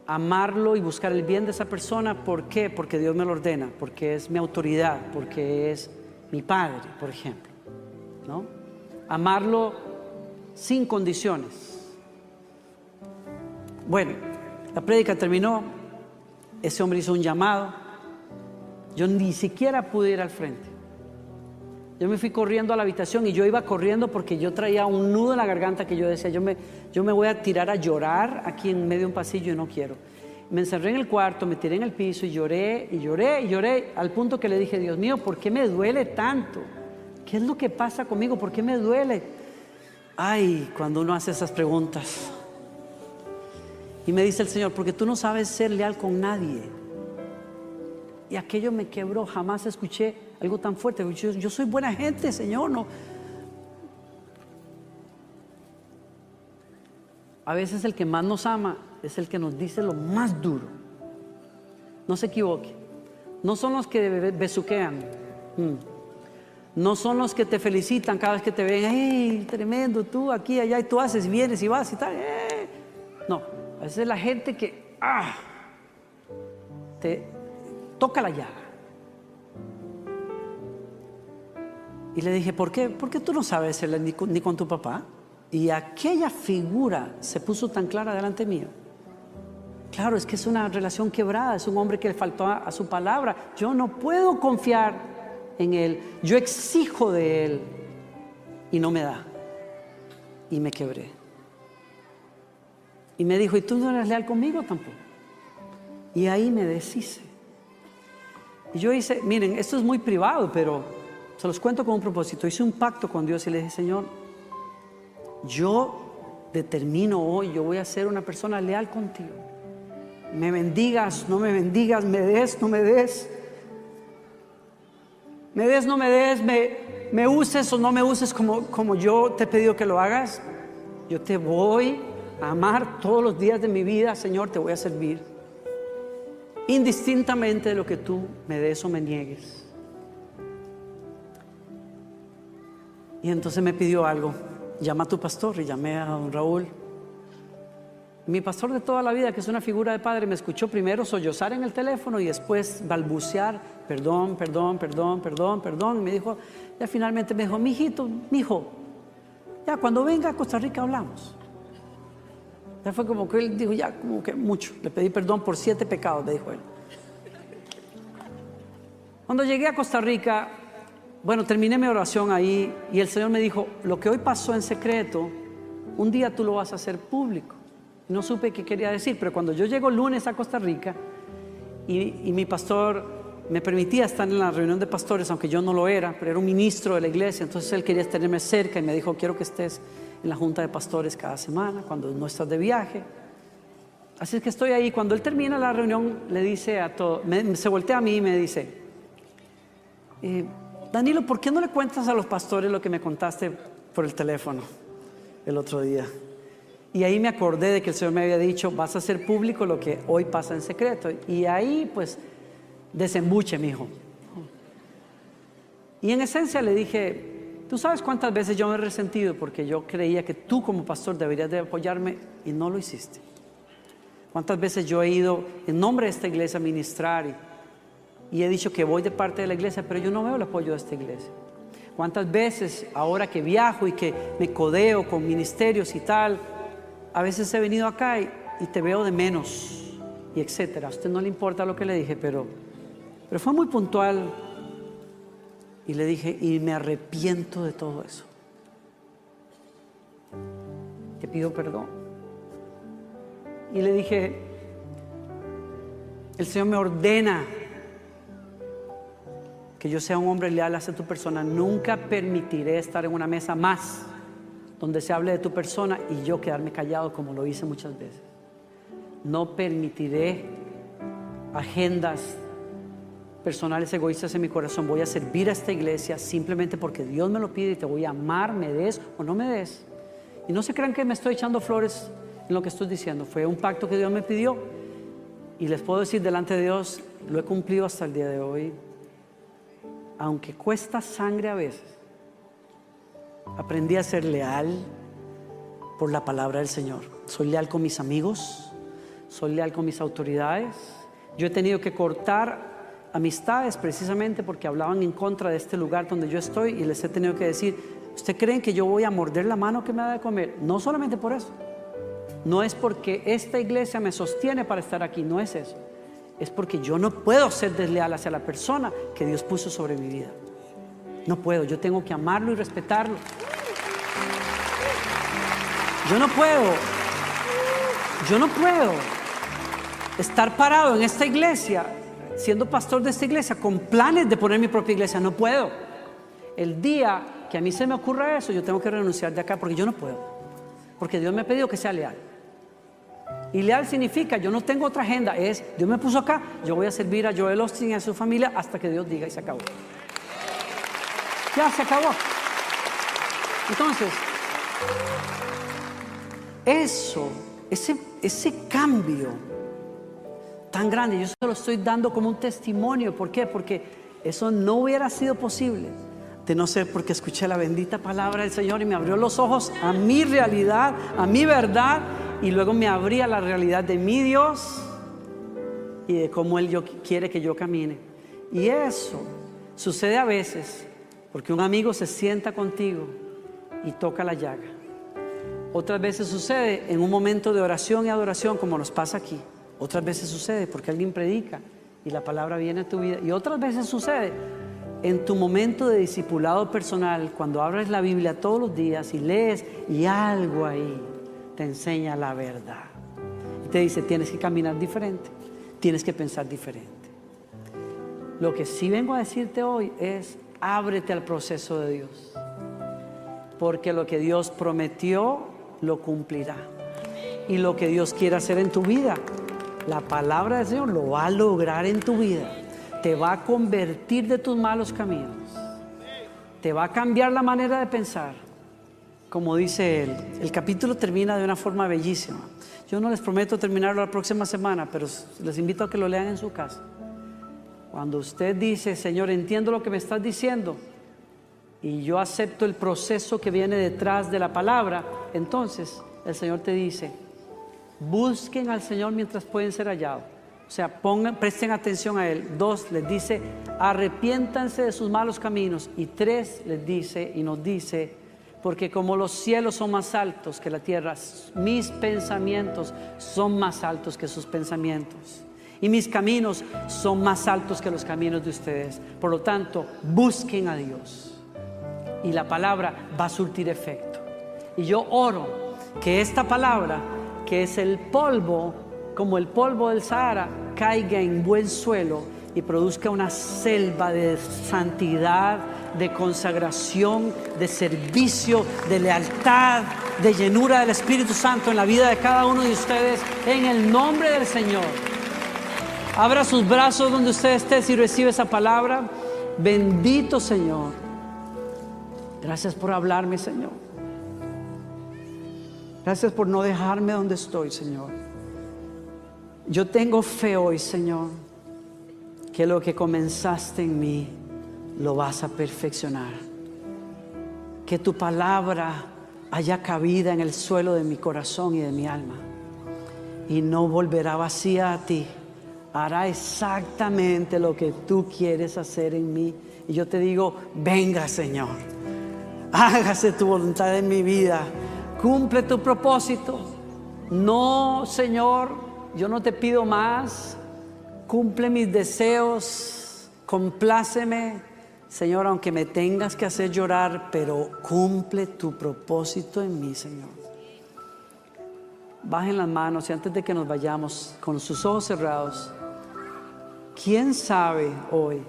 Speaker 1: amarlo y buscar el bien de esa persona. ¿Por qué? Porque Dios me lo ordena, porque es mi autoridad, porque es mi padre, por ejemplo, ¿no? Amarlo sin condiciones. Bueno, la prédica terminó, ese hombre hizo un llamado, yo ni siquiera pude ir al frente. Yo me fui corriendo a la habitación y yo iba corriendo porque yo traía un nudo en la garganta que yo decía, yo me voy a tirar a llorar aquí en medio de un pasillo y no quiero. Me encerré en el cuarto, me tiré en el piso y lloré y lloré y lloré, al punto que le dije, Dios mío, ¿por qué me duele tanto? ¿Qué es lo que pasa conmigo? ¿Por qué me duele? Ay, cuando uno hace esas preguntas. Y me dice el Señor, porque tú no sabes ser leal con nadie. Y aquello me quebró, jamás escuché algo tan fuerte. Yo soy buena gente, Señor, no. A veces el que más nos ama es el que nos dice lo más duro. No se equivoque. No son los que besuquean. No son los que te felicitan cada vez que te ven. ¡Hey, tremendo! Tú aquí, allá, y tú haces, vienes y vas y tal. No, a veces es la gente que te toca la llaga. Y le dije, ¿por qué? Porque tú no sabes ser ni con tu papá. Y aquella figura se puso tan clara delante mío. Claro, es que es una relación quebrada, es un hombre que le faltó a su palabra. Yo no puedo confiar en él, yo exijo de él y no me da. Y me quebré. Y me dijo, ¿y tú no eres leal conmigo tampoco? Y ahí me deshice. Y yo hice, miren, esto es muy privado, pero se los cuento con un propósito. Hice un pacto con Dios y le dije, Señor, yo determino hoy, yo voy a ser una persona leal contigo. Me bendigas, no me bendigas, me des, no me des. Me des, no me des, me uses o no me uses como yo te he pedido que lo hagas. Yo te voy a amar todos los días de mi vida, Señor, te voy a servir. Indistintamente de lo que tú me des o me niegues. Y entonces me pidió algo. Llama a tu pastor. Y llamé a don Raúl. Mi pastor de toda la vida, que es una figura de padre, me escuchó primero sollozar en el teléfono y después balbucear, perdón. Y me dijo, ya finalmente me dijo, mijo, ya cuando venga a Costa Rica hablamos. Ya fue como que él dijo, ya como que mucho. Le pedí perdón por 7 pecados, me dijo él. Cuando llegué a Costa Rica, bueno, terminé mi oración ahí y el Señor me dijo, lo que hoy pasó en secreto, un día tú lo vas a hacer público. No supe qué quería decir, pero cuando yo llego el lunes a Costa Rica y mi pastor me permitía estar en la reunión de pastores, aunque yo no lo era, pero era un ministro de la iglesia, entonces él quería tenerme cerca y me dijo, quiero que estés en la junta de pastores cada semana, cuando no estás de viaje. Así es que estoy ahí. Cuando él termina la reunión, le dice a todos, se voltea a mí y me dice, Danilo, ¿por qué no le cuentas a los pastores lo que me contaste por el teléfono el otro día? Y ahí me acordé de que el Señor me había dicho, vas a hacer público lo que hoy pasa en secreto. Y ahí pues desembuche, mijo. Y en esencia le dije, ¿tú sabes cuántas veces yo me he resentido porque yo creía que tú como pastor deberías de apoyarme y no lo hiciste? ¿Cuántas veces yo he ido en nombre de esta iglesia a ministrar y he dicho que voy de parte de la iglesia, pero yo no veo el apoyo de esta iglesia? ¿Cuántas veces ahora que viajo y que me codeo con ministerios y tal, a veces he venido acá y te veo de menos y etcétera? A usted no le importa lo que le dije, pero fue muy puntual y le dije, y me arrepiento de todo eso. te pido perdón. Y le dije, el Señor me ordena que yo sea un hombre leal hacia tu persona. Nunca permitiré estar en una mesa más donde se hable de tu persona y yo quedarme callado como lo hice muchas veces. No permitiré agendas personales egoístas en mi corazón. Voy a servir a esta iglesia simplemente porque Dios me lo pide y te voy a amar, me des o no me des. Y no se crean que me estoy echando flores en lo que estoy diciendo. Fue un pacto que Dios me pidió y les puedo decir delante de Dios, lo he cumplido hasta el día de hoy. Aunque cuesta sangre a veces, aprendí a ser leal por la palabra del Señor. Soy leal con mis amigos, soy leal con mis autoridades. Yo he tenido que cortar amistades precisamente porque hablaban en contra de este lugar donde yo estoy y les he tenido que decir, ¿usted creen que yo voy a morder la mano que me da de comer? No solamente por eso, no es porque esta iglesia me sostiene para estar aquí, no es eso. Es porque yo no puedo ser desleal hacia la persona que Dios puso sobre mi vida. No puedo, yo tengo que amarlo y respetarlo. Yo no puedo estar parado en esta iglesia, siendo pastor de esta iglesia, con planes de poner mi propia iglesia. No puedo. El día que a mí se me ocurra eso, yo tengo que renunciar de acá porque yo no puedo. Porque Dios me ha pedido que sea leal. Y leal significa, yo no tengo otra agenda, es, Dios me puso acá, yo voy a servir a Joel Austin y a su familia hasta que Dios diga y se acabó. Ya se acabó. Entonces, ese cambio tan grande, yo se lo estoy dando como un testimonio. ¿Por qué? Porque eso no hubiera sido posible de no ser porque escuché la bendita palabra del Señor y me abrió los ojos a mi realidad, a mi verdad. Y luego me abría la realidad de mi Dios y de cómo Él quiere que yo camine. Y eso sucede a veces porque un amigo se sienta contigo y toca la llaga. Otras veces sucede en un momento de oración y adoración como nos pasa aquí. Otras veces sucede porque alguien predica y la palabra viene a tu vida. Y otras veces sucede en tu momento de discipulado personal, cuando abres la Biblia todos los días y lees y algo ahí te enseña la verdad y te dice, tienes que caminar diferente, tienes que pensar diferente. Lo que sí vengo a decirte hoy es, ábrete al proceso de Dios, porque lo que Dios prometió lo cumplirá. Y lo que Dios quiere hacer en tu vida, la palabra del Señor lo va a lograr en tu vida. Te va a convertir de tus malos caminos, te va a cambiar la manera de pensar. Como dice él, el capítulo termina de una forma bellísima. Yo no les prometo terminarlo la próxima semana, pero les invito a que lo lean en su casa. Cuando usted dice, Señor, entiendo lo que me estás diciendo y yo acepto el proceso que viene detrás de la palabra, entonces el Señor te dice, busquen al Señor mientras pueden ser hallados. O sea, presten atención a Él. 2, les dice, arrepiéntanse de sus malos caminos. Y 3, les dice y nos dice, porque como los cielos son más altos que la tierra, mis pensamientos son más altos que sus pensamientos. Y mis caminos son más altos que los caminos de ustedes. Por lo tanto, busquen a Dios. Y la palabra va a surtir efecto. Y yo oro que esta palabra, que es el polvo, como el polvo del Sahara, caiga en buen suelo y produzca una selva de santidad, de consagración, de servicio, de lealtad, de llenura del Espíritu Santo en la vida de cada uno de ustedes, en el nombre del Señor. Abra sus brazos donde usted esté si recibe esa palabra. Bendito Señor. Gracias por hablarme, Señor. Gracias por no dejarme donde estoy, Señor. Yo tengo fe hoy, Señor, que lo que comenzaste en mí lo vas a perfeccionar. Que tu palabra haya cabida en el suelo de mi corazón y de mi alma y no volverá vacía a ti. Hará exactamente lo que tú quieres hacer en mí. Y yo te digo, venga, Señor, hágase tu voluntad en mi vida, cumple tu propósito. No, Señor, yo no te pido más. Cumple mis deseos, compláceme, Señor, aunque me tengas que hacer llorar, pero cumple tu propósito en mí, Señor. bajen las manos y antes de que nos vayamos, con sus ojos cerrados, ¿quién sabe hoy?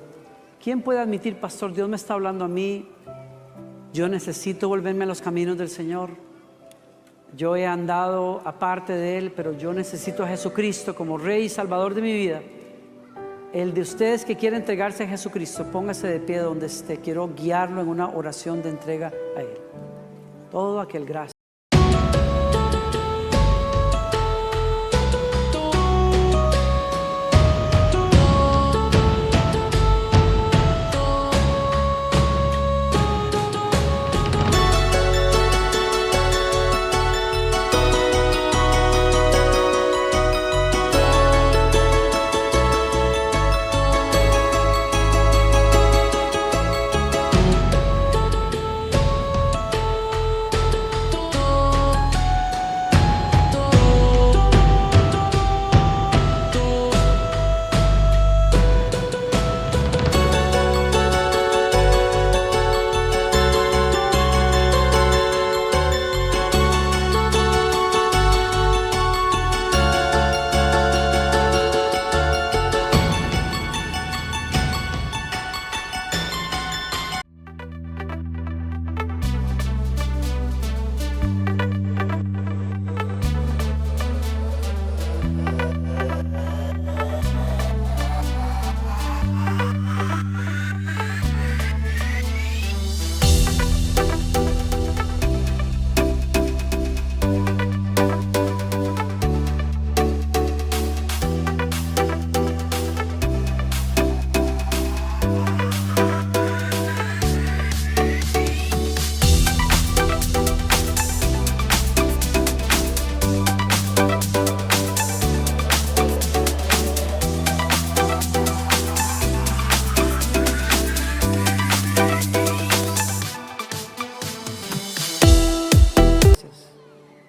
Speaker 1: ¿Quién puede admitir, pastor, Dios me está hablando a mí? Yo necesito volverme a los caminos del Señor. Yo he andado aparte de Él, pero yo necesito a Jesucristo como Rey y Salvador de mi vida. El de ustedes que quiere entregarse a Jesucristo, póngase de pie donde esté. Quiero guiarlo en una oración de entrega a Él. Todo aquel, gracias.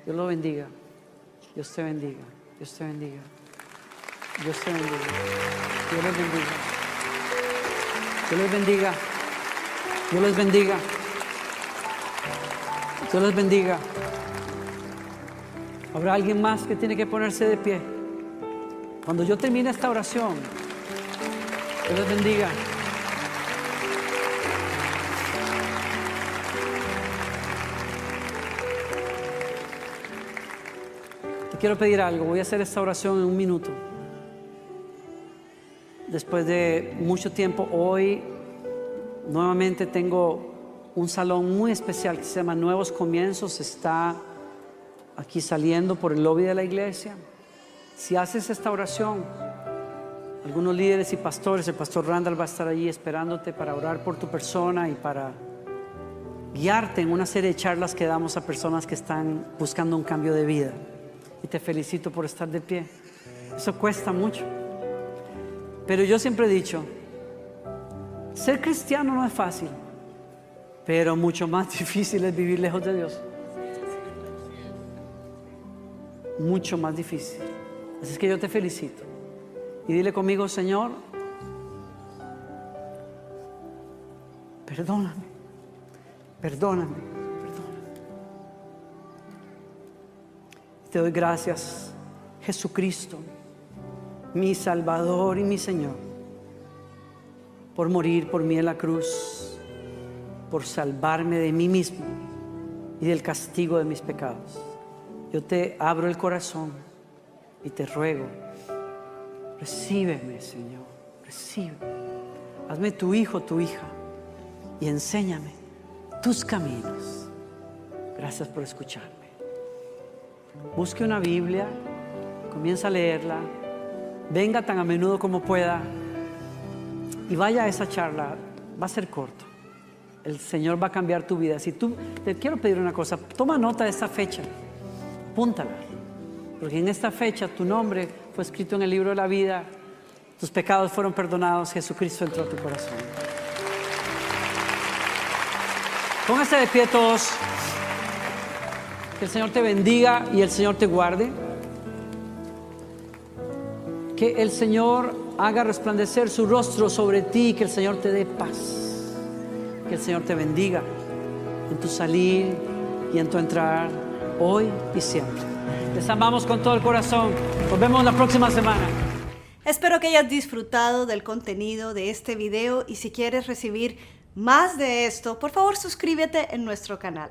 Speaker 1: Dios lo bendiga. Dios te bendiga. Dios te bendiga. Dios te bendiga. Dios les bendiga. Dios les bendiga. Dios les bendiga. Dios les bendiga. ¿Habrá alguien más que tiene que ponerse de pie? Cuando yo termine esta oración, Dios les bendiga. Quiero pedir algo, voy a hacer esta oración en un minuto. Después de mucho tiempo, hoy nuevamente tengo un salón muy especial que se llama Nuevos Comienzos. Está aquí saliendo por el lobby de la iglesia. Si haces esta oración, algunos líderes y pastores, el pastor Randall va a estar allí esperándote para orar por tu persona y para guiarte en una serie de charlas que damos a personas que están buscando un cambio de vida. Y te felicito por estar de pie. Eso cuesta mucho. Pero yo siempre he dicho, ser cristiano no es fácil, pero mucho más difícil es vivir lejos de Dios. Mucho más difícil. Así es que yo te felicito. Y dile conmigo, Señor, perdóname, perdóname. Te doy gracias, Jesucristo, mi Salvador y mi Señor, por morir por mí en la cruz, por salvarme de mí mismo y del castigo de mis pecados. Yo te abro el corazón y te ruego, recíbeme, Señor, recíbeme. Hazme tu hijo, tu hija, y enséñame tus caminos. Gracias por escucharme. Busque una Biblia, comienza a leerla, venga tan a menudo como pueda y vaya a esa charla. Va a ser corto. El Señor va a cambiar tu vida. Si tú, te quiero pedir una cosa, toma nota de esta fecha, apúntala, porque en esta fecha tu nombre fue escrito en el libro de la vida, tus pecados fueron perdonados, Jesucristo entró a tu corazón. Pónganse de pie todos. Que el Señor te bendiga y el Señor te guarde. Que el Señor haga resplandecer su rostro sobre ti y que el Señor te dé paz. Que el Señor te bendiga en tu salir y en tu entrar, hoy y siempre. Les amamos con todo el corazón. Nos vemos la próxima semana.
Speaker 2: Espero que hayas disfrutado del contenido de este video y si quieres recibir más de esto, por favor suscríbete en nuestro canal.